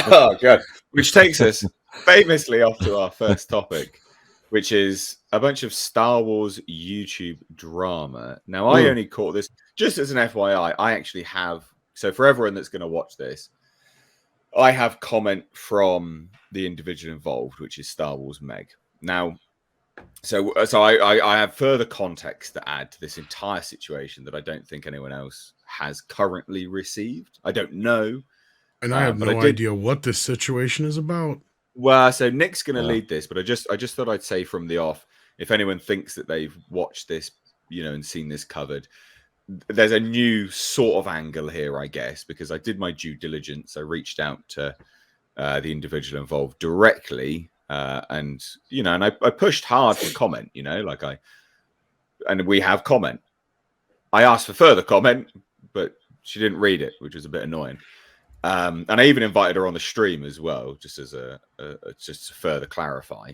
Oh god! Which takes us famously off to our first topic, which is a bunch of Star Wars YouTube drama. Now, I only caught this just as an FYI. I actually have, so for everyone that's going to watch this, I have comment from the individual involved, which is Star Wars Meg. Now, so I have further context to add to this entire situation that I don't think anyone else has currently received. I don't know. And I have no idea what this situation is about. Well, so Nick's going to lead this, but I just thought I'd say from the off, if anyone thinks that they've watched this, and seen this covered, there's a new sort of angle here, I guess, because I did my due diligence. I reached out to the individual involved directly, and I pushed hard for comment. And we have comment. I asked for further comment, but she didn't read it, which was a bit annoying. And I even invited her on the stream as well, just as just to further clarify.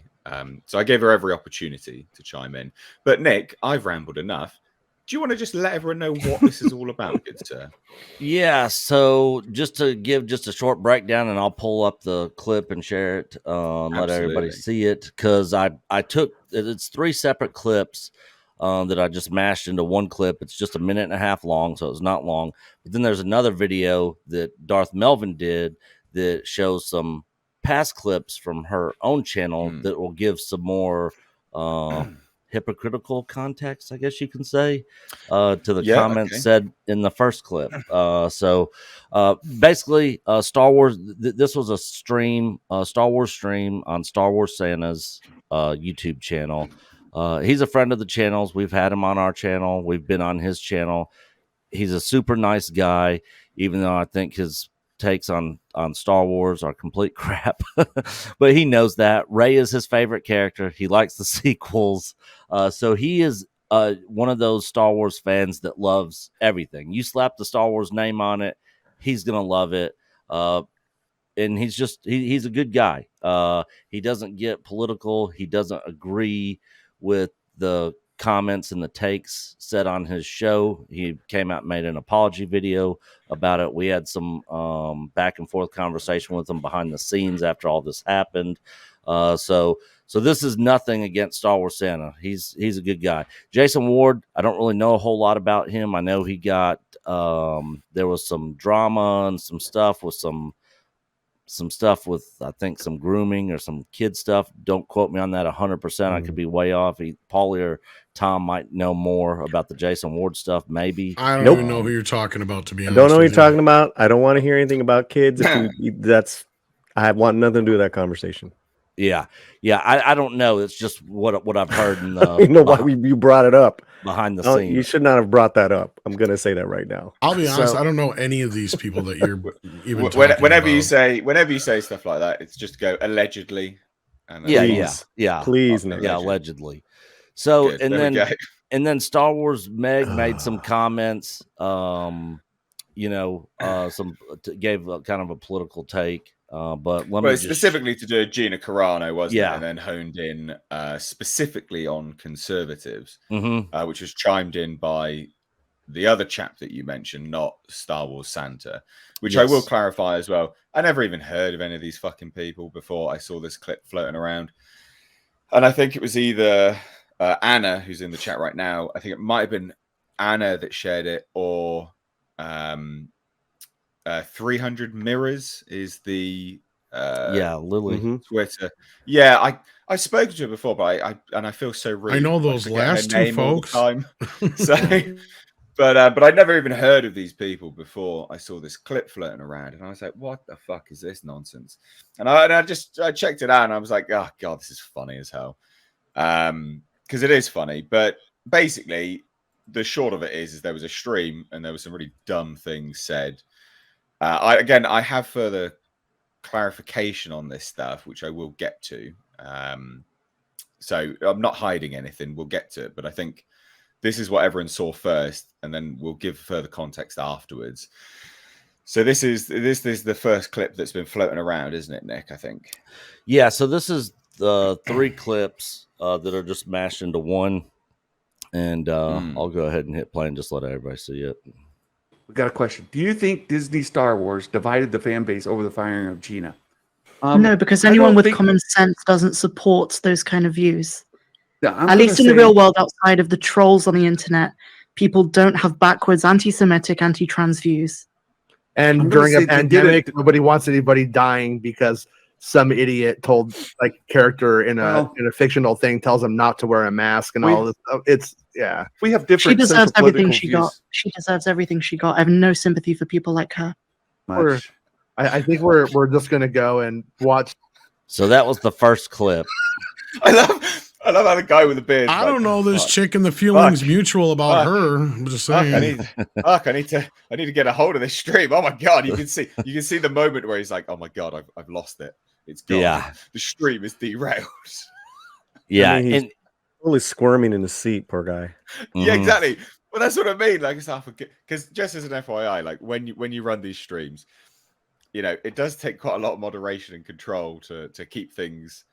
So I gave her every opportunity to chime in. But Nick, I've rambled enough. Do you want to just let everyone know what this is all about, good sir? Yeah, so just to give just a short breakdown, and I'll pull up the clip and share it, let everybody see it, because I took it's 3 separate clips that I just mashed into one clip. It's just 1.5 minutes long, so it's not long. But then there's another video that Darth Melvin did that shows some past clips from her own channel that will give some more hypocritical context, I guess you can say, to the comments said in the first clip. So basically, Star Wars, this was a stream, Star Wars stream on Star Wars Santa's YouTube channel. He's a friend of the channel's. We've had him on our channel. We've been on his channel. He's a super nice guy, even though I think his takes on Star Wars are complete crap. But he knows that. Rey is his favorite character. He likes the sequels. So he is one of those Star Wars fans that loves everything. You slap the Star Wars name on it, he's going to love it. And he's just, he's a good guy. He doesn't get political. He doesn't agree with the comments and the takes said on his show. He came out and made an apology video about it. We had some back and forth conversation with him behind the scenes after all this happened. So this is nothing against Star Wars Santa. He's a good guy. Jason Ward, I don't really know a whole lot about him. I know he got there was some drama and some stuff with I think some grooming or some kid stuff. Don't quote me on that 100%. I could be way off. Paulie or Tom might know more about the Jason Ward stuff. Maybe. I don't even know who you're talking about, to be honest. I don't know who you're talking about. I don't want to hear anything about kids. I want nothing to do with that conversation. Yeah. I don't know. It's just what I've heard. In the, you know why you brought it up behind the scenes. You should not have brought that up. I'm going to say that right now. I'll be honest. I don't know any of these people that you're even talking whenever about. Whenever you say stuff like that, it's just go allegedly. And yeah. Please, allegedly. So good. and then Star Wars Meg made some comments. Gave kind of a political take. But specifically to do with Gina Carano, wasn't it? And then honed in specifically on conservatives, which was chimed in by the other chap that you mentioned, not Star Wars Santa, which I will clarify as well. I never even heard of any of these fucking people before I saw this clip floating around. And I think it was either Anna, who's in the chat right now. I think it might have been Anna that shared it, or 300 Mirrors is the Lily Twitter. Yeah, I've spoken to her before, but I feel so rude. I know those last two folks. But I'd never even heard of these people before I saw this clip floating around, and I was like, "What the fuck is this nonsense?" And I checked it out, and I was like, "Oh god, this is funny as hell," because it is funny. But basically, the short of it is there was a stream, and there was some really dumb things said. I have further clarification on this stuff, which I will get to. So I'm not hiding anything. We'll get to it, but I think this is what everyone saw first, and then we'll give further context afterwards. So this is the first clip that's been floating around, isn't it, Nick? I think. Yeah. So this is the 3 clips that are just mashed into one, and I'll go ahead and hit play and just let everybody see it. We got a question. Do you think Disney Star Wars divided the fan base over the firing of Gina? No, because anyone with common sense doesn't support those kind of views. Yeah, at least in the real world, outside of the trolls on the internet, people don't have backwards anti-Semitic, anti-trans views. And during a pandemic, nobody wants anybody dying because some idiot told like character in a fictional thing tells them not to wear a mask and all this. It's we have different. She deserves everything she got. She deserves everything she got. I have no sympathy for people like her. I think we're just gonna go and watch. So that was the first clip. I love how the guy with the beard. I don't know this chick and the feelings mutual about her. I'm just saying. I need to get a hold of this stream. Oh my god, you can see the moment where he's like, oh my god, I've lost it. It's gone. Yeah. The stream is derailed. Yeah, I mean, he's totally squirming in the seat, poor guy. Yeah, exactly. Well, that's what I mean. Like, it's because just as an FYI, like when you run these streams, you know, it does take quite a lot of moderation and control to keep things.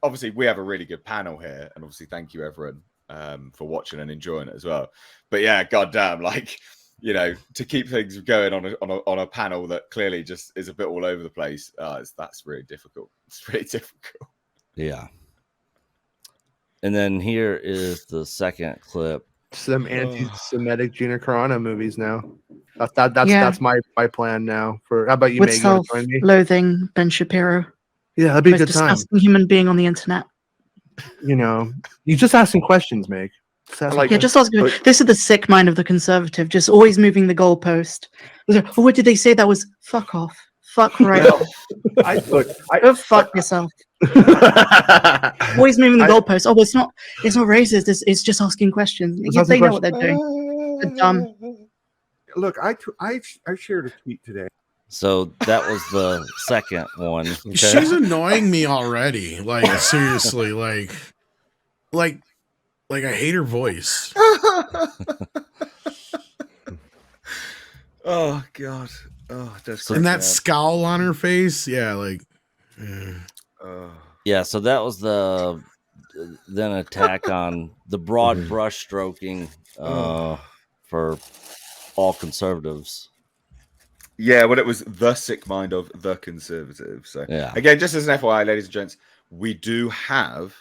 Obviously, we have a really good panel here, and obviously, thank you everyone for watching and enjoying it as well. But yeah, goddamn, like, you know, to keep things going on a panel that clearly just is a bit all over the place, that's really difficult. It's really difficult. Yeah. And then here is the second clip. Some anti-Semitic Gina Carano movies now. That's my plan now. How about you, With Meg? self-loathing Ben Shapiro. Yeah, that'd be a Most good time. disgusting human being on the internet. You know, you just asking questions, Meg. Just ask. This is the sick mind of the conservative, just always moving the goalpost. Oh, what did they say? That was fuck off. Fuck right off. Go fuck yourself. Always moving the goalpost. Oh, it's not racist. It's just asking questions. They know what they're doing. They're dumb. Look, I shared a tweet today. So that was the second one. Okay. She's annoying me already. Like, seriously, like I hate her voice. Oh god. Oh, that's and that scowl on her face. Yeah, like. Yeah. So that was the then attack on the broad brush stroking for all conservatives. Yeah, well, it was the sick mind of the conservative. So, again, just as an FYI, ladies and gents, we do have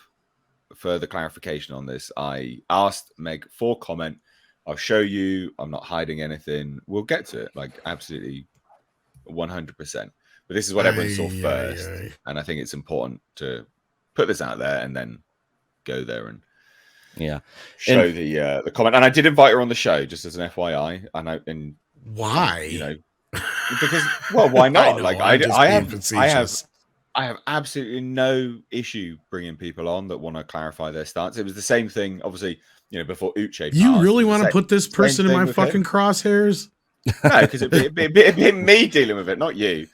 further clarification on this. I asked Meg for comment. I'll show you. I'm not hiding anything. We'll get to it, like absolutely 100%. But this is what everyone saw first. And I think it's important to put this out there and then go there and show the comment. And I did invite her on the show, just as an FYI. And why? You know, because why not? I have absolutely no issue bringing people on that want to clarify their stance. It was the same thing, obviously, you know, before Uche. You really want to put this person in my fucking crosshairs? No, because it'd be me dealing with it, not you.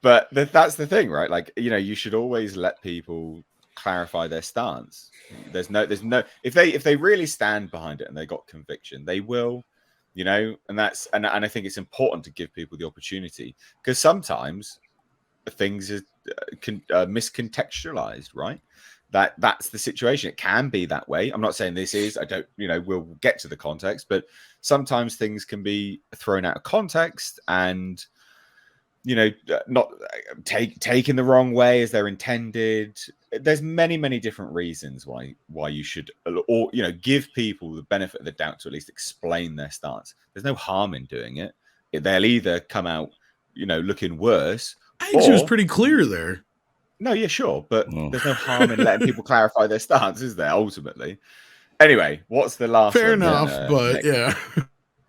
But that's the thing, right? Like, you know, you should always let people clarify their stance. There's no if they really stand behind it and they got conviction, they will. You know, and I think it's important to give people the opportunity, because sometimes things are miscontextualized, right? That's the situation. It can be that way. I'm not saying this is. I don't. You know, we'll get to the context, but sometimes things can be thrown out of context and, you know, not taken the wrong way as they're intended. There's many different reasons why you should, or, you know, give people the benefit of the doubt to at least explain their stance. There's no harm in doing it. They'll either come out, you know, looking worse. I think she was pretty clear there. No, yeah, sure, but there's no harm in letting people clarify their stance, is there? Ultimately, anyway, what's the last? Fair enough, but yeah.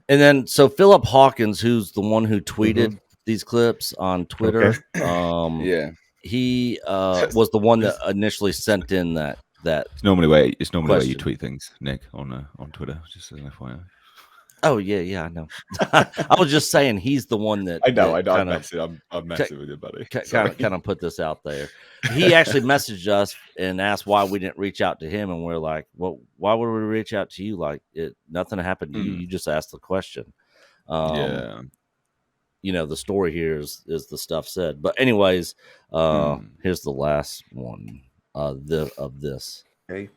And then so Philip Hawkins, who's the one who tweeted these clips on Twitter. Okay. He was the one that initially sent in that. It's normally where you tweet things, Nick, on Twitter. Just as an FYI. Oh yeah, I know. I was just saying he's the one that I know. I'm messing with you, buddy. Kind of put this out there. He actually messaged us and asked why we didn't reach out to him, and we're like, "Well, why would we reach out to you? Like, nothing happened to you. You just asked the question." You know, the story here is the stuff said. But anyways, here's the last one of this. Okay.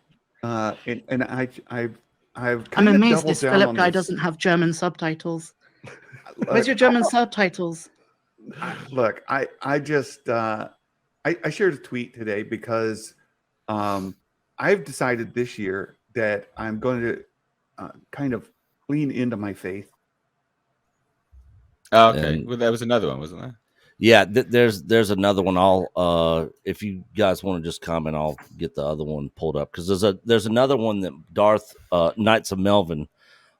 And I'm amazed this Philip guy doesn't have German subtitles. Where's your German subtitles? Look, I just I shared a tweet today because I've decided this year that I'm going to kind of lean into my faith. Oh, okay. Well, there was another one, wasn't there? Yeah, there's another one. I'll if you guys want to just comment, I'll get the other one pulled up because there's another one that Darth Knights of Melvin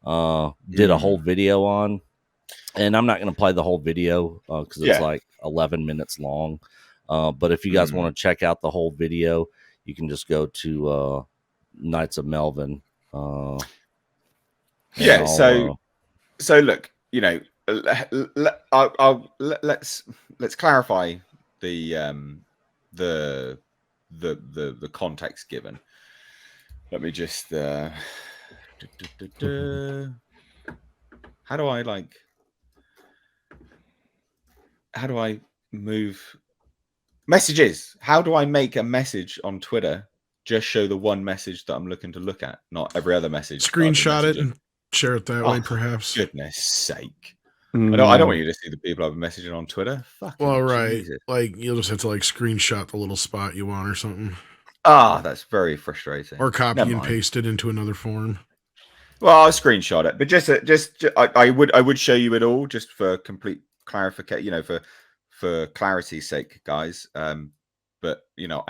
did a whole video on, and I'm not going to play the whole video because it's like 11 minutes long. But if you guys want to check out the whole video, you can just go to Knights of Melvin. Yeah. So look, you know, let's clarify the context given. Let me just how do I move messages? How do I make a message on Twitter just show the one message that I'm looking to look at, not every other message? Screenshot it and share it that way, perhaps. Goodness sake. I don't want you to see the people I've been messaging on Twitter. Fucking well, right. Jesus. Like, you'll just have to, like, screenshot the little spot you want or something. That's very frustrating. Or copy and paste it into another form. Well, I'll screenshot it, but I would show you it all just for complete clarification, you know, for clarity's sake, guys. But you know,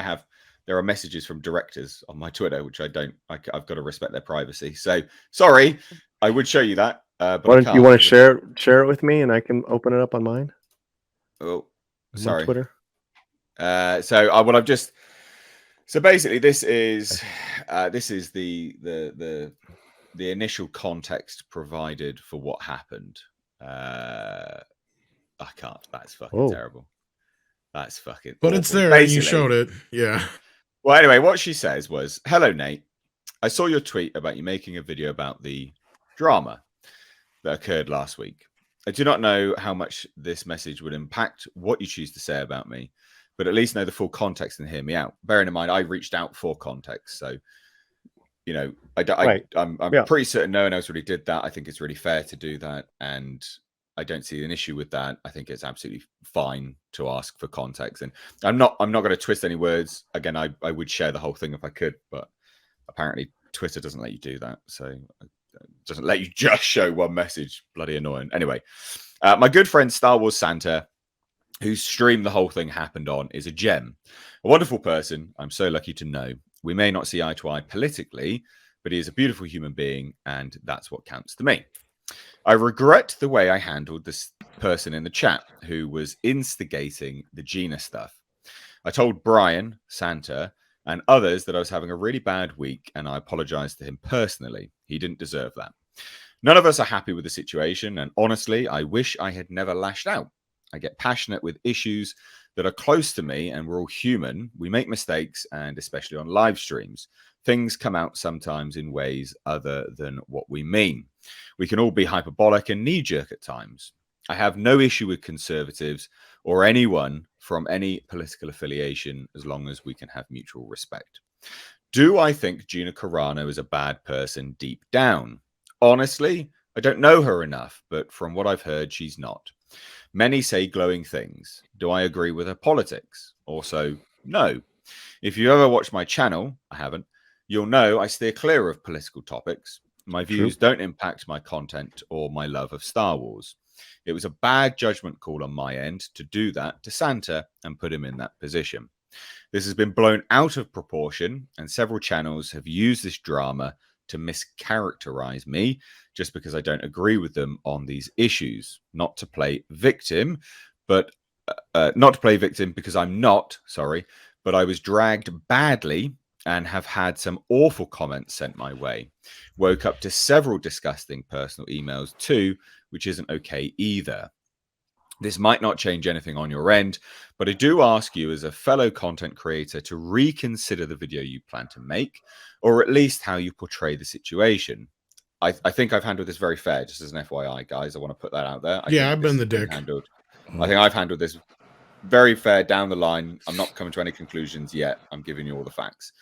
there are messages from directors on my Twitter which I've got to respect their privacy. So sorry, I would show you that. But why don't you want to share it with me and I can open it up on mine? Oh, sorry. Twitter. So basically this is the initial context provided for what happened. I can't. That's fucking terrible. That's fucking. But awful. It's there. And you showed it. Yeah. Well, anyway, what she says was, "Hello, Nate. I saw your tweet about you making a video about the drama that occurred last week. I do not know how much this message would impact what you choose to say about me, but at least know the full context and hear me out. Bearing in mind, I reached out for context, so you know, I'm pretty certain no one else really did that. I think it's really fair to do that, and I don't see an issue with that. I think it's absolutely fine to ask for context, and I'm not going to twist any words. Again, I would share the whole thing if I could, but apparently Twitter doesn't let you do that, so it doesn't let you just show one message. Bloody annoying. Anyway, my good friend Star Wars Santa, whose stream the whole thing happened on, is a gem, a wonderful person I'm so lucky to know. We may not see eye to eye politically, but he is a beautiful human being, and that's what counts to me. I regret the way I handled this person in the chat who was instigating the Gina stuff. I told Brian, Santa, and others that I was having a really bad week, and I apologized to him personally. He didn't deserve that. None of us are happy with the situation, and honestly, I wish I had never lashed out. I get passionate with issues that are close to me, and we're all human. We make mistakes, and especially on live streams, things come out sometimes in ways other than what we mean. We can all be hyperbolic and knee-jerk at times. I have no issue with conservatives or anyone from any political affiliation as long as we can have mutual respect. Do I think Gina Carano is a bad person deep down? Honestly, I don't know her enough, but from what I've heard, she's not. Many say glowing things. Do I agree with her politics? Also, no. If you ever watch my channel, I haven't, you'll know I steer clear of political topics. My views don't impact my content or my love of Star Wars. It was a bad judgment call on my end to do that to Santa and put him in that position. This has been blown out of proportion, and several channels have used this drama to mischaracterize me just because I don't agree with them on these issues. Not to play victim, but not to play victim because I'm not, sorry, but I was dragged badly and have had some awful comments sent my way. Woke up to several disgusting personal emails too, which isn't okay either. This might not change anything on your end, but I do ask you as a fellow content creator to reconsider the video you plan to make, or at least how you portray the situation. I think I've handled this very fair, just as an FYI, guys. I want to put that out there. I've been the dick. I think I've handled this very fair down the line. I'm not coming to any conclusions yet. I'm giving you all the facts.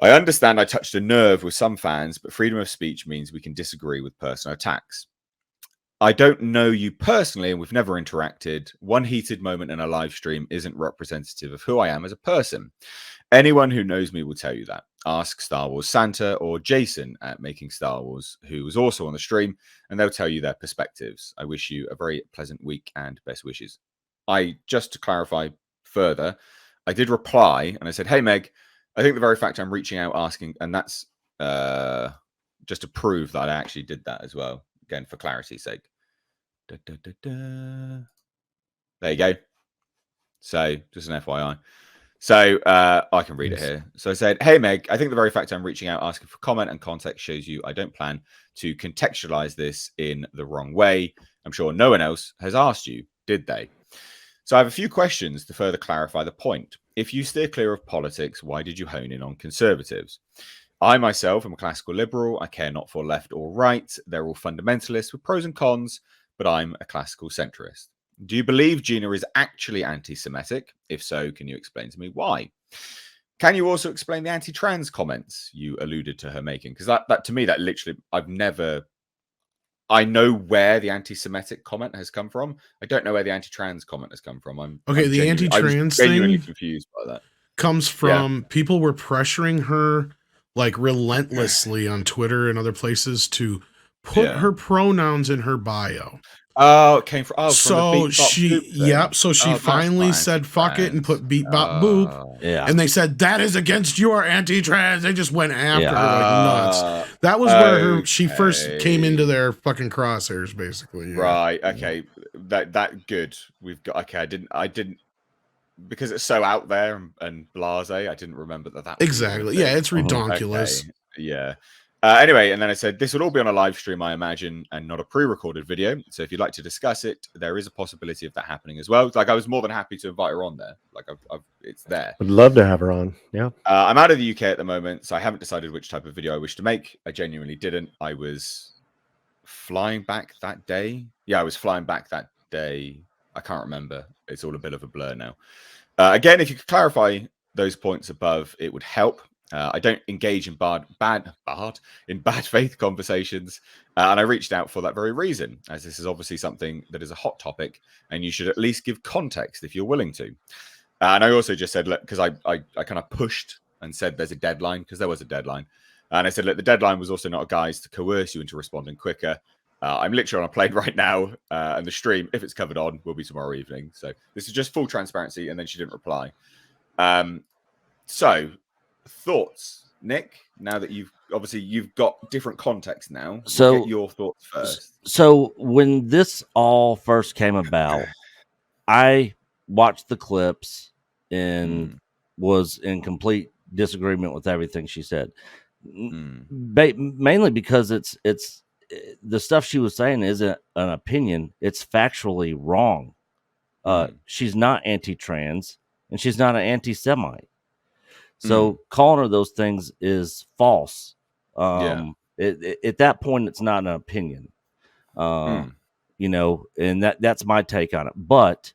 I understand I touched a nerve with some fans, but freedom of speech means we can disagree with personal attacks. I don't know you personally, and we've never interacted. One heated moment in a live stream isn't representative of who I am as a person. Anyone who knows me will tell you that. Ask Star Wars Santa or Jason at Making Star Wars, who was also on the stream, and they'll tell you their perspectives. I wish you a very pleasant week and best wishes. Just to clarify further, I did reply and I said, hey, Meg, I think the very fact I'm reaching out asking, and that's just to prove that I actually did that as well. Again, for clarity's sake. There you go. So, just an FYI. So, I can read it here. So I said, hey, Meg, I think the very fact I'm reaching out asking for comment and context shows you I don't plan to contextualize this in the wrong way. I'm sure no one else has asked you, did they? So I have a few questions to further clarify the point. If you steer clear of politics, why did you hone in on conservatives? I myself am a classical liberal. I care not for left or right. They're all fundamentalists with pros and cons, but I'm a classical centrist. Do you believe Gina is actually anti-Semitic? If so, can you explain to me why? Can you also explain the anti-trans comments you alluded to her making? Because that to me, that literally, I know where the anti-Semitic comment has come from. I don't know where the anti-trans comment has come from. The anti-trans thing genuinely confused by that. Comes from people were pressuring her like relentlessly on Twitter and other places to put her pronouns in her bio. Oh, it came from so she finally said fuck it and put beat bop boop. And they said that is against your anti-trans. They just went after her like nuts. That was where she first came into their fucking crosshairs, basically. Right. Okay. That good. We've got I didn't because it's so out there and blasé, I didn't remember that. Exactly. Yeah, it's redonkulous. Okay. Yeah. Anyway, and then I said, this will all be on a live stream, I imagine, and not a pre-recorded video. So if you'd like to discuss it, there is a possibility of that happening as well. Like, I was more than happy to invite her on there. Like, it's there. Would love to have her on. Yeah. I'm out of the UK at the moment, so I haven't decided which type of video I wish to make. I genuinely didn't. I was flying back that day. Yeah, I was flying back that day. I can't remember. It's all a bit of a blur now. Again, if you could clarify those points above, it would help. I don't engage in bad faith conversations, and I reached out for that very reason, as this is obviously something that is a hot topic, and you should at least give context if you're willing to. And I also just said, look, because I kind of pushed and said there's a deadline, because there was a deadline, and I said, look, the deadline was also not a guise to coerce you into responding quicker. I'm literally on a plane right now, and the stream, if it's covered on, will be tomorrow evening. So this is just full transparency, and then she didn't reply. So. Thoughts, Nick? Now that you've got different context now, so get your thoughts first. So when this all first came about, I watched the clips and was in complete disagreement with everything she said. Mainly because it's the stuff she was saying isn't an opinion; it's factually wrong. She's not anti-trans, and she's not an anti-Semite. So calling her those things is false. At that point, it's not an opinion, you know, and that's my take on it. But,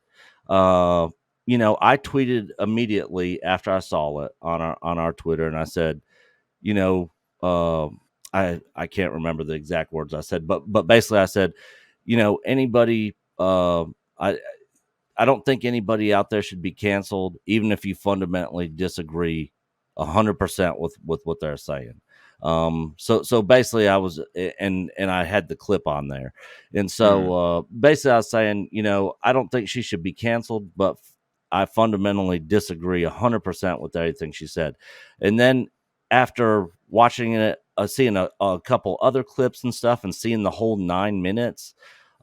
you know, I tweeted immediately after I saw it on our Twitter, and I said, you know, I can't remember the exact words I said, but basically I said, you know, anybody, I don't think anybody out there should be canceled, even if you fundamentally disagree 100% with what they're saying. So basically I was, and I had the clip on there. And so basically I was saying, you know, I don't think she should be canceled, but I fundamentally disagree 100% with everything she said. And then after watching it, seeing a couple other clips and stuff and seeing the whole 9 minutes,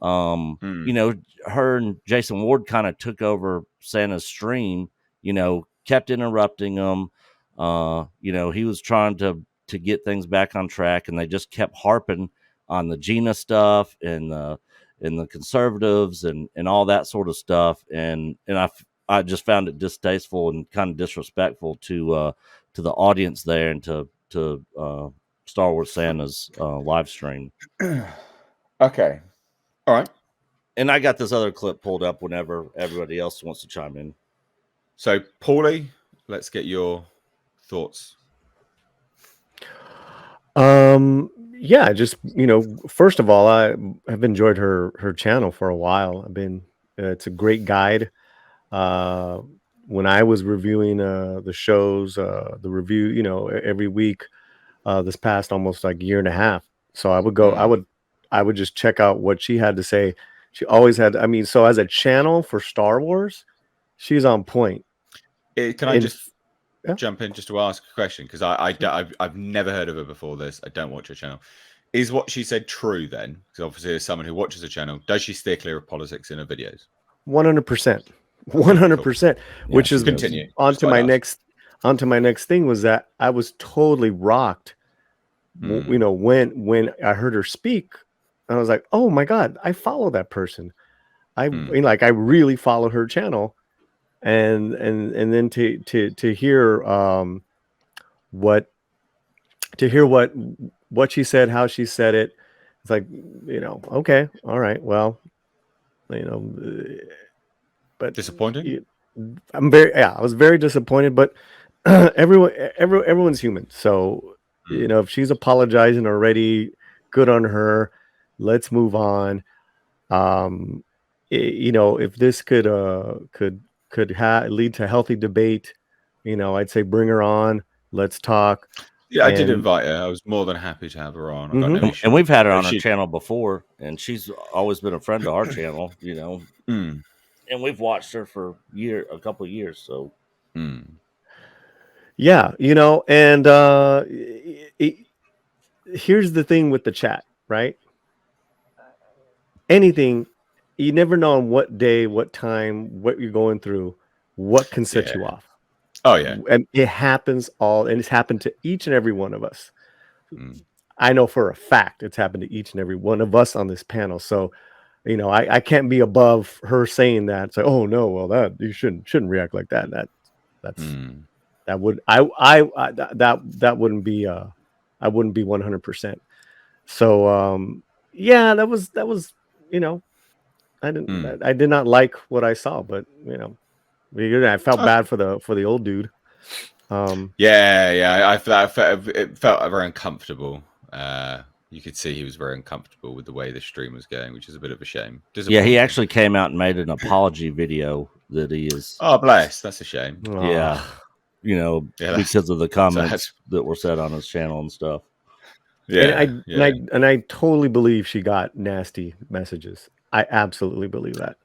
you know, her and Jason Ward kind of took over Santa's stream, you know, kept interrupting him. You know, he was trying to get things back on track, and they just kept harping on the Gina stuff and the conservatives and all that sort of stuff. And I just found it distasteful and kind of disrespectful to the audience there and to Star Wars Santa's live stream. Okay. All right. And I got this other clip pulled up whenever everybody else wants to chime in. So, Paulie, let's get your thoughts. Yeah, just first of all, I have enjoyed her channel for a while. It's a great guide. When I was reviewing the shows, the review, every week, this past almost like year and a half. So I would go, I would just check out what she had to say. She always had, so as a channel for Star Wars, she's on point. Can I just jump in just to ask a question? Because I've never heard of her before this. I don't watch her channel. Is what she said true then? Because obviously, as someone who watches the channel, does she steer clear of politics in her videos? 100%, 100%. Which is continue onto my next thing was that I was totally rocked. When I heard her speak, I was like, oh my God, I follow that person. I really follow her channel. And then to hear what she said, how she said it, it's like, okay, all right, well, but disappointing. I was very disappointed, but everyone's human. So, if she's apologizing already, good on her. Let's move on. If this could lead to healthy debate, I'd say bring her on. Let's talk. Yeah, I did invite her. I was more than happy to have her on. I got no issue. And we've had her on our channel before, and she's always been a friend of our channel, And we've watched her for a couple of years. So, yeah, and here's the thing with the chat, right? Anything, you never know on what day, what time, what you're going through, what can set you off. Oh yeah, and it happens and it's happened to each and every one of us. I know for a fact it's happened to each and every one of us on this panel. So, I can't be above her saying that. It's like, oh no, well that you shouldn't react like that. That wouldn't be I wouldn't be 100%. So yeah, that was I did not like what I saw, but I felt bad for the old dude. I felt it felt very uncomfortable. You could see he was very uncomfortable with the way the stream was going, which is a bit of a shame. Yeah, he actually came out and made an apology video that he is. Oh, bless. That's a shame. Yeah, because of the comments that were said on his channel and stuff. Yeah, and I totally believe she got nasty messages. I absolutely believe that.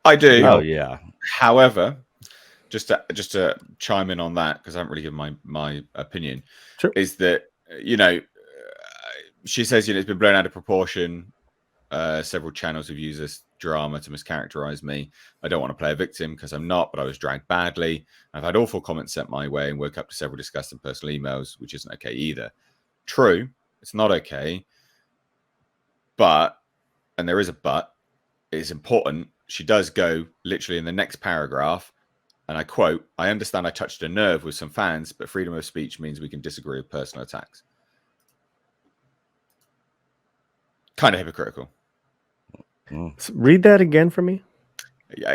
I do. Oh yeah. However, just to chime in on that, because I haven't really given my opinion, is that she says it's been blown out of proportion. Several channels have used this drama to mischaracterize me. I don't want to play a victim because I'm not, but I was dragged badly. I've had awful comments sent my way and woke up to several disgusting personal emails, which isn't okay either. True, it's not okay. But, and there is a but, it's important. She does go literally in the next paragraph, and I quote, I understand I touched a nerve with some fans, but freedom of speech means we can disagree with personal attacks. Kind of hypocritical. So read that again for me. Yeah,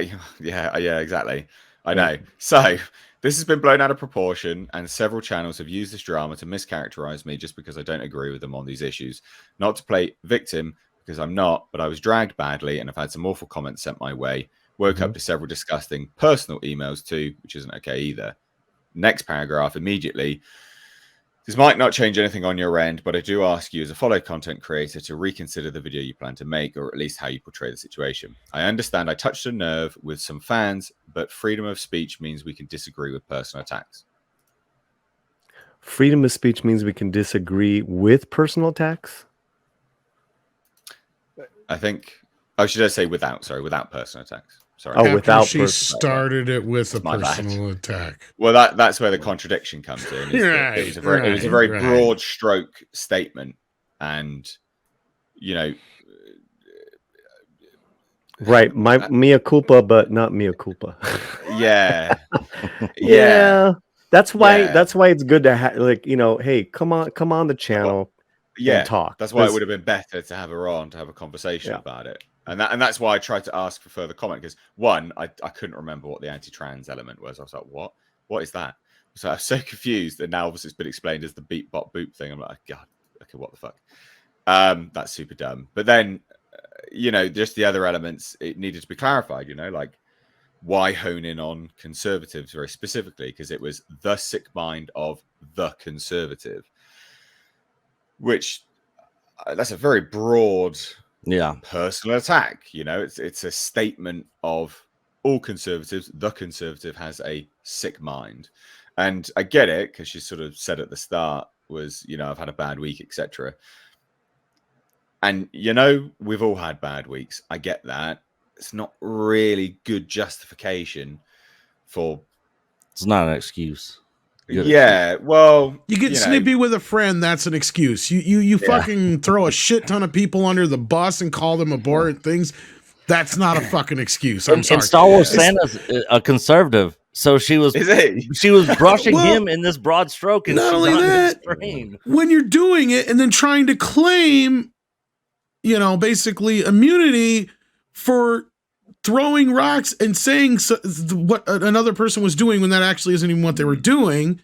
exactly. I know. So this has been blown out of proportion, and several channels have used this drama to mischaracterize me just because I don't agree with them on these issues. Not to play victim, because I'm not, but I was dragged badly, and I've had some awful comments sent my way. Woke up to several disgusting personal emails too, which isn't okay either. Next paragraph immediately. This might not change anything on your end, but I do ask you as a fellow content creator to reconsider the video you plan to make, or at least how you portray the situation. I understand I touched a nerve with some fans, but freedom of speech means we can disagree with personal attacks. Freedom of speech means we can disagree with personal attacks? I think, should I say without personal attacks. Sorry. Oh, without she started it with a personal attack. Well, that's where the contradiction comes in. It was a very broad stroke statement, and right, mea culpa, but not mea culpa. Yeah. That's why it's good to have hey, come on the channel. And talk. That's why it would have been better to have her on to have a conversation about it. And that's why I tried to ask for further comment, because one, I couldn't remember what the anti-trans element was. I was like, what is that? So I was so confused, and now obviously it's been explained as the beat bot boop thing. I'm like, God, what the fuck? That's super dumb. But then, just the other elements, it needed to be clarified, like why hone in on conservatives very specifically? Because it was the sick mind of the conservative, which that's a very broad personal attack. It's a statement of all conservatives. The conservative has a sick mind. And I get it, because she sort of said at the start was, I've had a bad week, etc. And, we've all had bad weeks. I get that. It's not really good justification for... It's not an excuse. Yeah, well... You get snippy with a friend, that's an excuse. You fucking throw a shit ton of people under the bus and call them abhorrent things. That's not a fucking excuse. I'm sorry. And Star Wars Santa's a conservative. So she was brushing him in this broad stroke, and not only that, when you're doing it and then trying to claim, basically immunity for throwing rocks and saying what another person was doing when that actually isn't even what they were doing,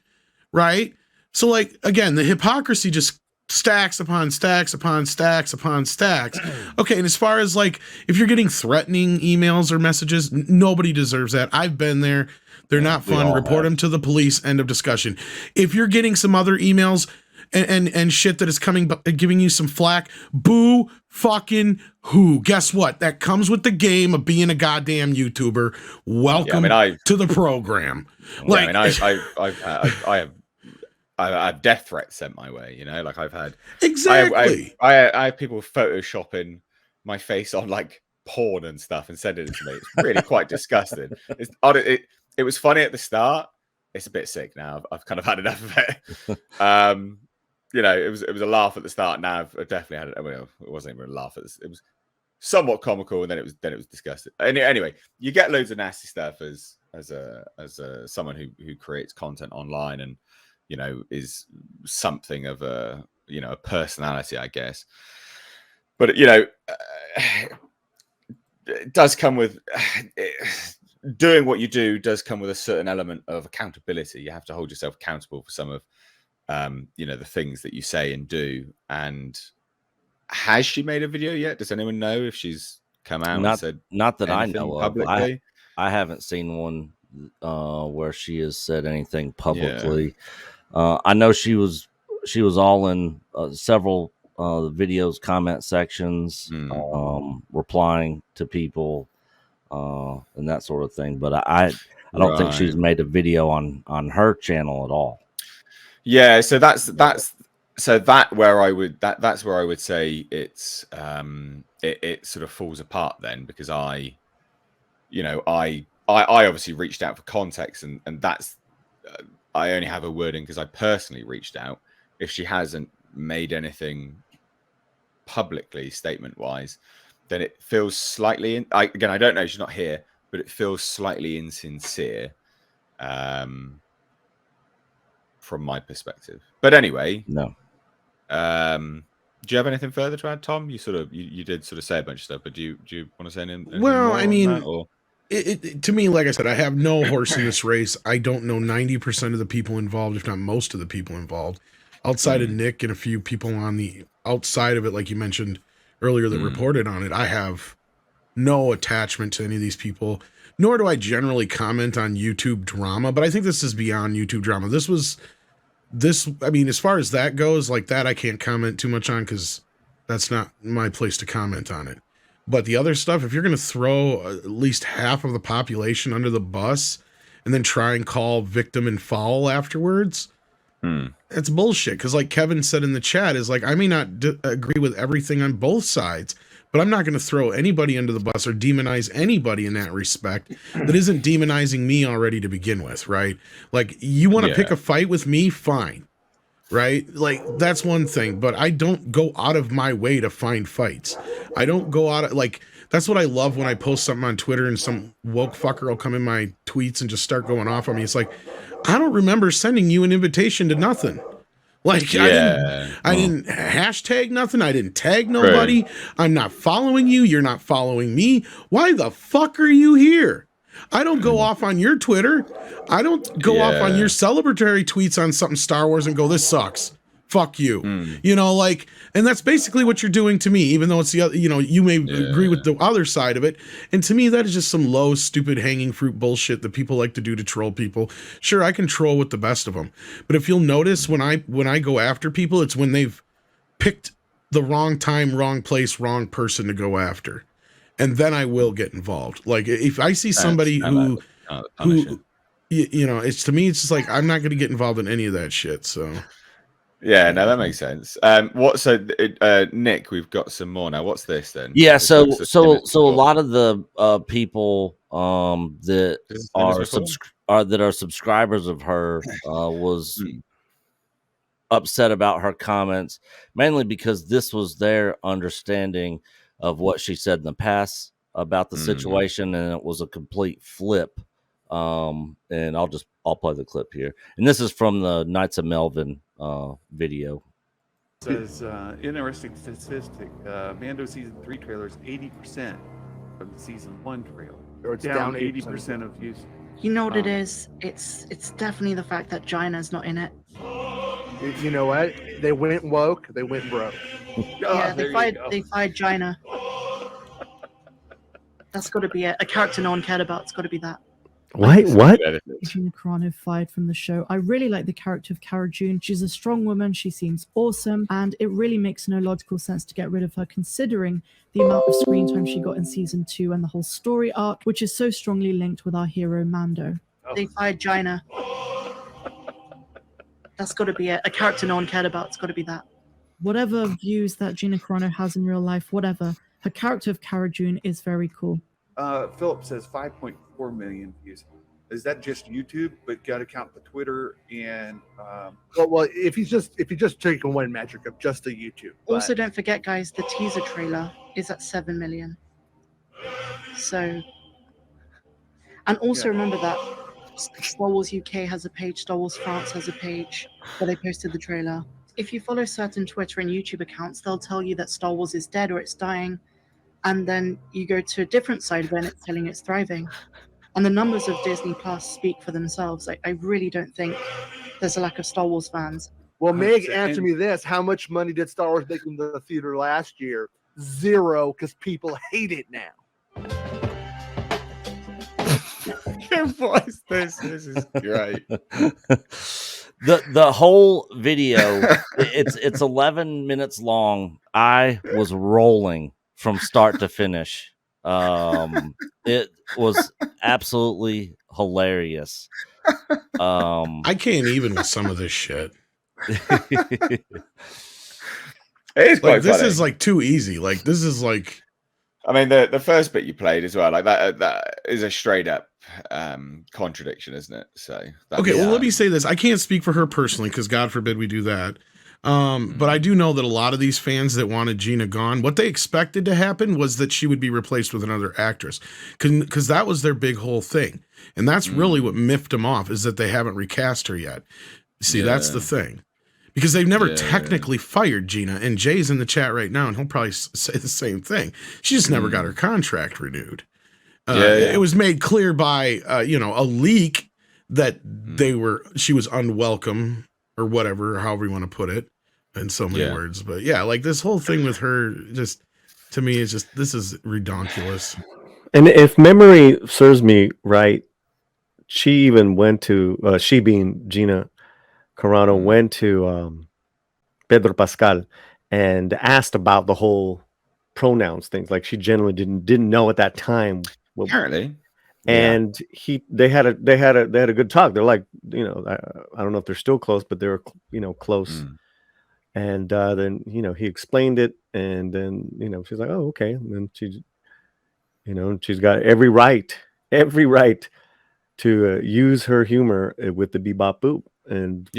right? So, like, again, the hypocrisy just stacks upon stacks upon stacks upon stacks. Okay, and as far as, like, if you're getting threatening emails or messages, nobody deserves that. I've been there. They're not fun. Report them to the police. End of discussion. If you're getting some other emails and shit that is giving you some flack, boo fucking who? Guess what? That comes with the game of being a goddamn YouTuber. Welcome to the program. I have death threats sent my way. Like I've had exactly. I have people photoshopping my face on like porn and stuff and sending it to me. It's really quite disgusting. It was funny at the start. It's a bit sick now. I've kind of had enough of it. It was a laugh at the start. Now I've definitely had it. Well, it wasn't even a laugh. It was somewhat comical, and then it was disgusting. Anyway, you get loads of nasty stuff as someone who creates content online and is something of a a personality, I guess. But it does come with. Doing what you do does come with a certain element of accountability. You have to hold yourself accountable for some of, the things that you say and do. And has she made a video yet? Does anyone know if she's come out and said not that I know of? Publicly? I haven't seen one where she has said anything publicly. Yeah. I know she was all in several videos, comment sections, replying to people. And that sort of thing, but I don't think she's made a video on her channel at all. Yeah, so that's where I would say it's it sort of falls apart then, because I obviously reached out for context, and that's I only have a wording because I personally reached out. If she hasn't made anything publicly statement wise, then it feels slightly again, I don't know, she's not here, but it feels slightly insincere from my perspective. But anyway, no. Do you have anything further to add, Tom? You did sort of say a bunch of stuff, but do you want to say anything? Well, I mean, that, or? To me, like I said, I have no horse in this race. I don't know 90% of the people involved, if not most of the people involved, outside of Nick and a few people on the outside of it, like you mentioned earlier, that reported on it. I have no attachment to any of these people, nor do I generally comment on YouTube drama, but I think this is beyond YouTube drama. I mean, as far as that goes, like that, I can't comment too much on because that's not my place to comment on it. But the other stuff, if you're going to throw at least half of the population under the bus and then try and call victim and foul afterwards, that's bullshit. Because like Kevin said in the chat, is like, I may not agree with everything on both sides, but I'm not going to throw anybody under the bus or demonize anybody in that respect that isn't demonizing me already to begin with, right? Like, you want to pick a fight with me, fine, right? Like, that's one thing, but I don't go out of my way to find fights. I don't go out of, like, that's what I love when I post something on Twitter and some woke fucker will come in my tweets and just start going off on me. It's like, I don't remember sending you an invitation to nothing. Like, I didn't hashtag nothing. I didn't tag nobody. Right. I'm not following you. You're not following me. Why the fuck are you here? I don't go off on your Twitter. I don't go off on your celebratory tweets on something Star Wars and go, this sucks. fuck you. You know, like, and that's basically what you're doing to me, even though it's the other, you know, you may agree with the other side of it. And to me, that is just some low, stupid, hanging fruit bullshit that people like to do to troll people. Sure, I can troll with the best of them. But if you'll notice, when I go after people, it's when they've picked the wrong time, wrong place, wrong person to go after. And then I will get involved. Like, if I see somebody who you know, it's, to me, it's just like, I'm not going to get involved in any of that shit. So yeah, no, that makes sense. Nick, we've got some more now. What's this then? Yeah, so a lot of the people that are subscribers of her was upset about her comments, mainly because this was their understanding of what she said in the past about the situation, and it was a complete flip. And I'll play the clip here, and this is from the Knights of Melvin video. Says interesting statistic. Mando season 3 trailer is 80% from the season 1 trailer. Or it's down 80% of views. You know what it is? It's definitely the fact that Gina's not in it. You know what? They went woke. They went broke. Yeah, they fired Gina. That's got to be it. A character no one cared about. It's got to be that. What? Gina Carano fired from the show. I really like the character of Cara Dune. She's a strong woman. She seems awesome. And it really makes no logical sense to get rid of her, considering the amount of screen time she got in season 2 and the whole story arc, which is so strongly linked with our hero Mando. They fired Gina. That's got to be it. A character no one cared about. It's got to be that. Whatever views that Gina Carano has in real life, whatever, her character of Cara Dune is very cool. Philip says 5.4 million views. Is that just YouTube? But got to count the Twitter and. Well, if you just taking one metric of just the YouTube. Also, don't forget, guys, the teaser trailer is at 7 million. So, and also remember that Star Wars UK has a page, Star Wars France has a page where they posted the trailer. If you follow certain Twitter and YouTube accounts, they'll tell you that Star Wars is dead or it's dying. And then you go to a different side when it's telling it's thriving. And the numbers of Disney Plus speak for themselves. Like, I really don't think there's a lack of Star Wars fans. Well, Meg, answer me this. How much money did Star Wars make in the theater last year? 0, because people hate it now. This is great. The whole video, it's 11 minutes long. I was rolling from start to finish. It was absolutely hilarious. I can't even with some of this shit. It is quite this funny. is like too easy. Like, this is like, I mean, the first bit you played as well, like that is a straight up contradiction, isn't it? So okay, well, let me say this. I can't speak for her personally, because God forbid we do that. But I do know that a lot of these fans that wanted Gina gone, what they expected to happen was that she would be replaced with another actress, because that was their big whole thing. And that's really what miffed them off, is that they haven't recast her yet. See, that's the thing. Because they've never technically fired Gina, and Jay's in the chat right now, and he'll probably say the same thing. She just never got her contract renewed. It was made clear by, a leak that she was unwelcome, or whatever, however you want to put it, in so many words. But yeah, like this whole thing with her, just to me, is just, this is redonkulous. And if memory serves me right, she even went to, she being Gina Carano, went to Pedro Pascal and asked about the whole pronouns things. Like, she generally didn't know at that time. Apparently. And they had a good talk. They're like, I don't know if they're still close, but they were, close. And then, he explained it, and then, she's like, oh, okay. And then she's got every right to use her humor with the bebop boop and,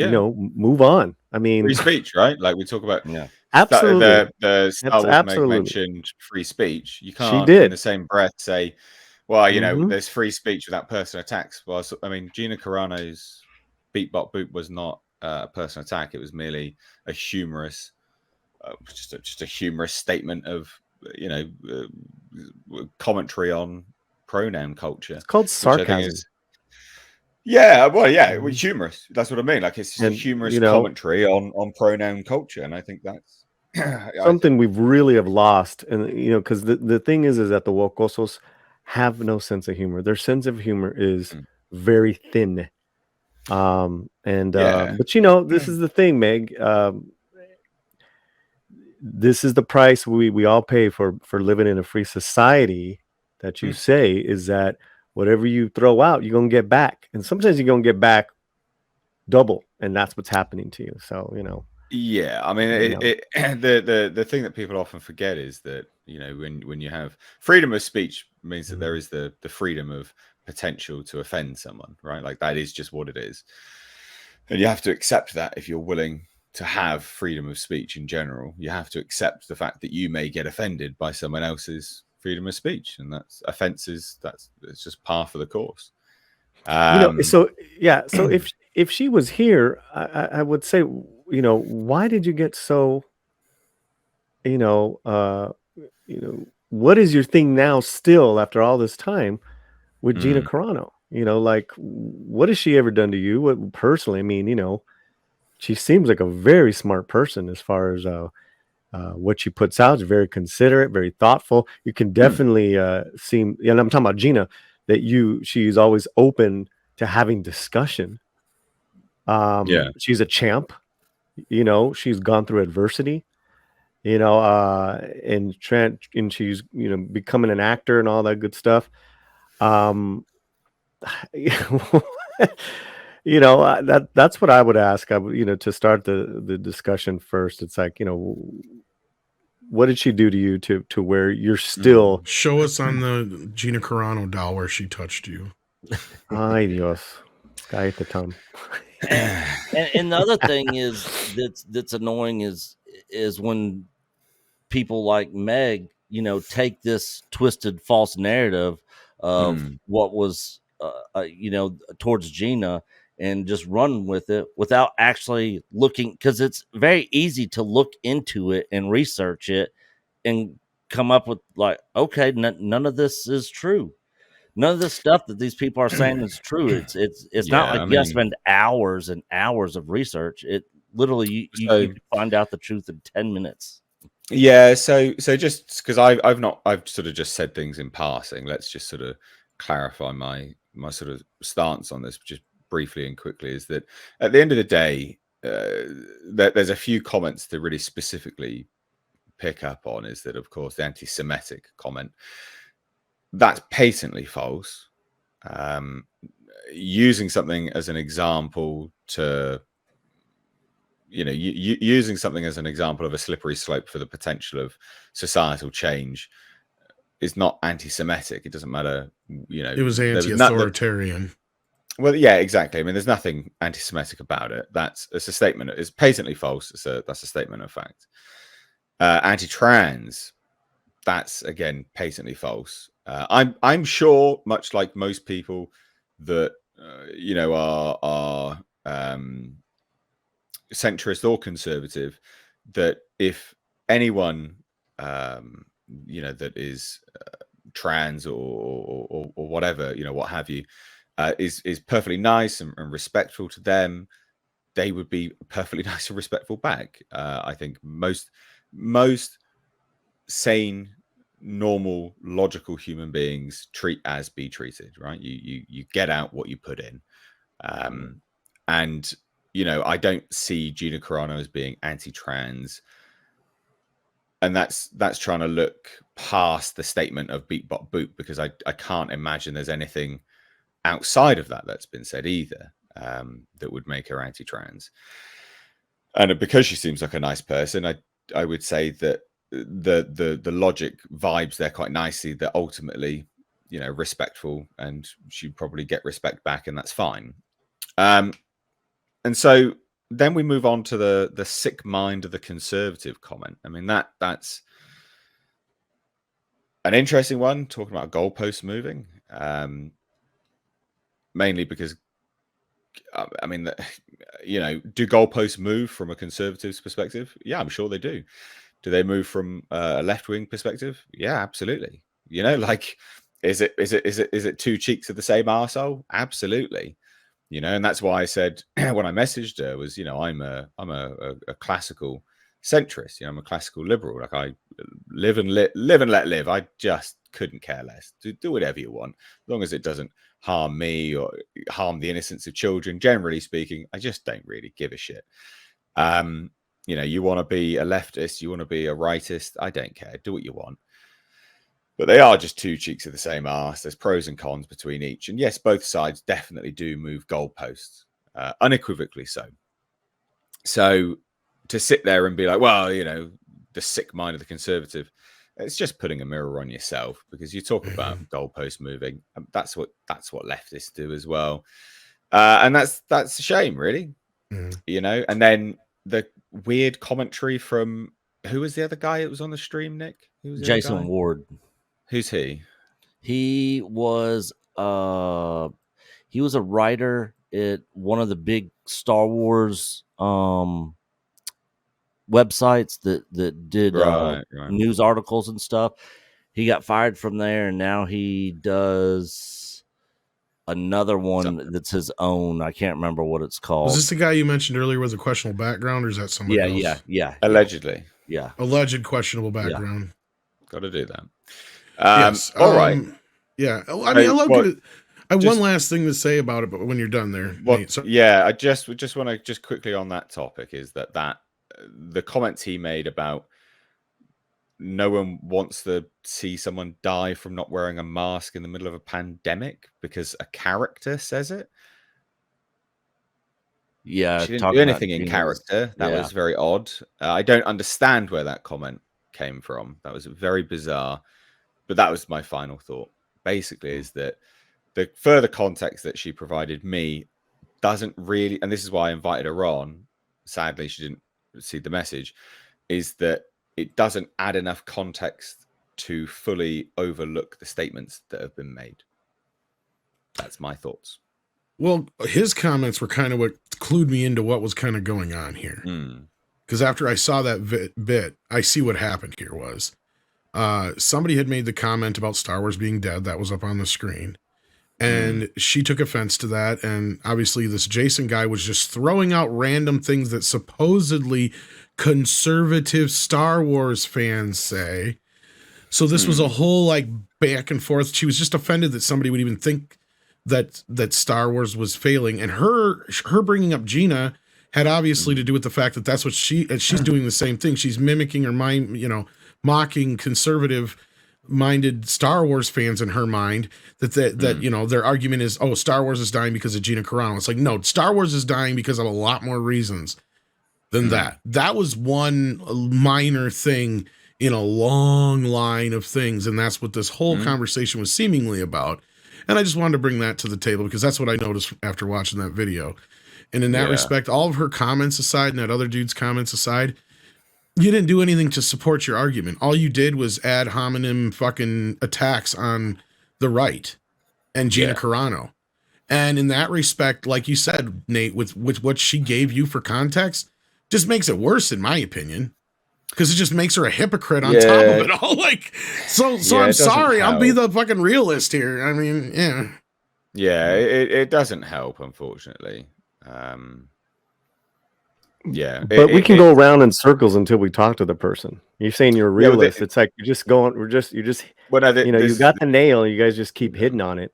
move on. I mean, free speech, right? Like we talk about. Yeah, absolutely. The Star Wars Meg mentioned free speech. You can't in the same breath say, well, there's free speech without personal attacks. Well, I mean, Gina Carano's Beat Bop Boop was not a personal attack. It was merely a humorous, just a humorous statement of, commentary on pronoun culture. It's called sarcasm. Yeah, well, yeah, it was humorous. That's what I mean. Like, it's just a humorous commentary on pronoun culture, and I think that's something we've really have lost. And because the thing is that the wokosos have no sense of humor. Their sense of humor is very thin. But this is the thing, Meg. This is the price we all pay for living in a free society. That you say is that whatever you throw out, you're gonna get back, and sometimes you're gonna get back double, and that's what's happening to you. So yeah, I mean, the thing that people often forget is that when you have freedom of speech means that there is the freedom of potential to offend someone, right? Like, that is just what it is, and you have to accept that. If you're willing to have freedom of speech in general, you have to accept the fact that you may get offended by someone else's freedom of speech, and that's offenses. It's just par for the course. So if she was here, I would say, why did you get so, what is your thing now still after all this time with Gina Carano? Like, what has she ever done to you? What personally? I mean, she seems like a very smart person as far as what she puts out. Is very considerate, very thoughtful. You can definitely seem, and I'm talking about Gina, that she's always open to having discussion. She's a champ. She's gone through adversity. And she's becoming an actor and all that good stuff. That's what I would ask. I would, to start the discussion first. It's like, what did she do to you to where you're still? Show us on the Gina Carano doll where she touched you. Ay Dios, cállate, Tom. And the other thing is that's annoying is when people like Meg, take this twisted false narrative of what was towards Gina and just run with it without actually looking, because it's very easy to look into it and research it and come up with like, okay, none of this is true. None of the stuff that these people are saying is true. It's not like you have to spend hours and hours of research. It literally you can find out the truth in 10 minutes. Yeah, so just because I've sort of just said things in passing, let's just sort of clarify my sort of stance on this just briefly and quickly. Is that at the end of the day, there's a few comments to really specifically pick up on. Is that, of course, the anti-Semitic comment, that's patently false. Using something as an example to using something as an example of a slippery slope for the potential of societal change is not anti-Semitic. It doesn't matter. It was anti-authoritarian. Well, yeah, exactly. I mean, there's nothing anti-Semitic about it. It's a statement. It's patently false. That's a statement of fact. Anti-trans, that's again patently false. I'm sure, much like most people that are centrist or conservative, that if anyone that is trans or whatever, what have you, is perfectly nice and respectful to them, they would be perfectly nice and respectful back. I think most sane, normal, logical human beings treat as be treated, right? You get out what you put in. And I don't see Gina Carano as being anti-trans, and that's trying to look past the statement of beat bop boop, because I can't imagine there's anything outside of that's been said either that would make her anti-trans. And because she seems like a nice person, I would say that the logic vibes there quite nicely, that ultimately, respectful, and she'd probably get respect back, and that's fine. And so then we move on to the sick mind of the conservative comment. I mean, that's an interesting one, talking about goalposts moving, mainly because, I mean, do goalposts move from a conservative's perspective? Yeah, I'm sure they do. Do they move from a left-wing perspective? Yeah, absolutely. Like, is it two cheeks of the same arsehole? Absolutely. you know, and that's why I said when I messaged her was, you know, I'm a classical centrist, you know, I'm a classical liberal. Like I live and let live. I just couldn't care less. Do whatever you want, as long as it doesn't harm me or harm the innocence of children. Generally speaking, I just don't really give a shit. You know, you want to be a leftist, you want to be a rightist, I don't care. Do what you want. But they are just two cheeks of the same arse. There's pros and cons between each. And yes, both sides definitely do move goalposts, unequivocally so. So to sit there and be like, well, you know, the sick mind of the conservative, it's just putting a mirror on yourself, because you talk about goalpost moving. That's what leftists do as well. And that's a shame, really. You know, and then the weird commentary from, who was the other guy that was on the stream, Nick? Who was Jason Ward. Who's he? He was a writer at one of the big Star Wars websites that did news articles and stuff. He got fired from there, and now he does another one that's his own. I can't remember what it's called. Was this the guy you mentioned earlier with a questionable background, or is that somebody else? Yeah. Allegedly. Yeah. Alleged questionable background. Yeah. Got to do that. Yes. All right. Yeah. I mean, I have one last thing to say about it, but when you're done there. Nate, yeah, I just want to just quickly on that topic is that the comments he made about no one wants to see someone die from not wearing a mask in the middle of a pandemic because a character says it. Yeah, she didn't do anything in character. That was very odd. I don't understand where that comment came from. That was very bizarre. But that was my final thought. Basically, is that the further context that she provided me doesn't really, and this is why I invited her on. Sadly, she didn't see the message. Is that it doesn't add enough context to fully overlook the statements that have been made. That's my thoughts. Well, his comments were kind of what clued me into what was kind of going on here. Because after I saw that bit, I see what happened here was somebody had made the comment about Star Wars being dead. That was up on the screen. And she took offense to that. And obviously this Jason guy was just throwing out random things that supposedly conservative Star Wars fans say. So this was a whole like back and forth. She was just offended that somebody would even think that Star Wars was failing. And her bringing up Gina had obviously to do with the fact that that's what she's doing the same thing. She's mimicking her mind, you know, mocking conservative minded Star Wars fans in her mind that you know, their argument is, oh, Star Wars is dying because of Gina Carano. It's like, no, Star Wars is dying because of a lot more reasons than that. That was one minor thing in a long line of things. And that's what this whole conversation was seemingly about. And I just wanted to bring that to the table because that's what I noticed after watching that video. And in that respect, all of her comments aside and that other dude's comments aside, you didn't do anything to support your argument. All you did was ad hominem fucking attacks on the right and Gina Carano. And in that respect, like you said, Nate, with what she gave you for context, just makes it worse, in my opinion. Because it just makes her a hypocrite on top of it all. Like, so I'm sorry. I'll be the fucking realist here. I mean, Yeah, it doesn't help, unfortunately. But we can go around in circles until we talk to the person. You're saying you're a realist. It's like you're just going. You got the nail. You guys just keep hitting on it,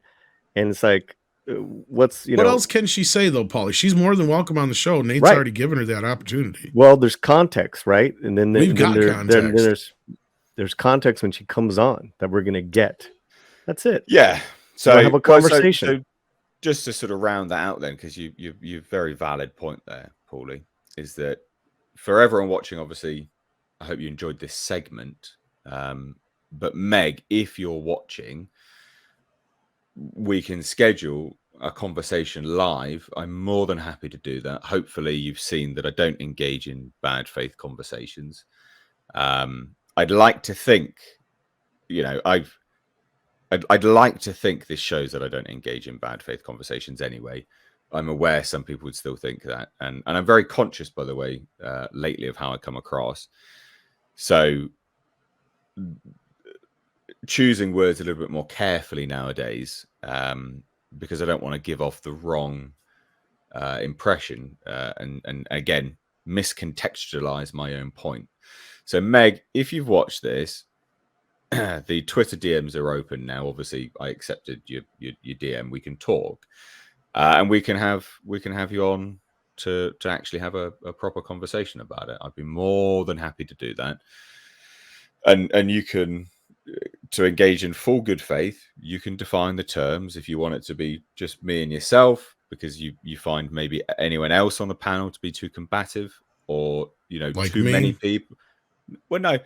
and it's like, what else can she say though, Paulie? She's more than welcome on the show. Nate's already given her that opportunity. Well, there's context, right? And then context. There's context when she comes on that we're gonna get. That's it. Yeah. So have a conversation. So just to sort of round that out, then, because you very valid point there, Paulie, is that for everyone watching, obviously, I hope you enjoyed this segment. But Meg, if you're watching, we can schedule a conversation live. I'm more than happy to do that. Hopefully you've seen that I don't engage in bad faith conversations. I'd like to think, you know, I'd like to think this shows that I don't engage in bad faith conversations anyway. I'm aware some people would still think that. And I'm very conscious, by the way, lately of how I come across. So choosing words a little bit more carefully nowadays, because I don't want to give off the wrong impression, and again miscontextualize my own point. So Meg, if you've watched this, the Twitter DMs are open now. Obviously, I accepted your DM. We can talk, and we can have you on to actually have a proper conversation about it. I'd be more than happy to do that. And you can, to engage in full good faith, you can define the terms if you want it to be just me and yourself, because you find maybe anyone else on the panel to be too combative, or like too many people. Well, no.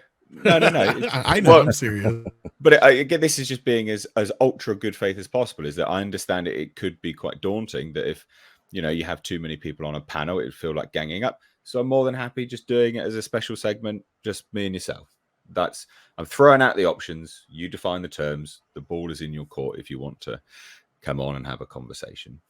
I know, I'm serious. But again, this is just being as ultra good faith as possible. Is that I understand it could be quite daunting that if you have too many people on a panel, it would feel like ganging up. So I'm more than happy just doing it as a special segment, just me and yourself. I'm throwing out the options. You define the terms. The ball is in your court if you want to come on and have a conversation.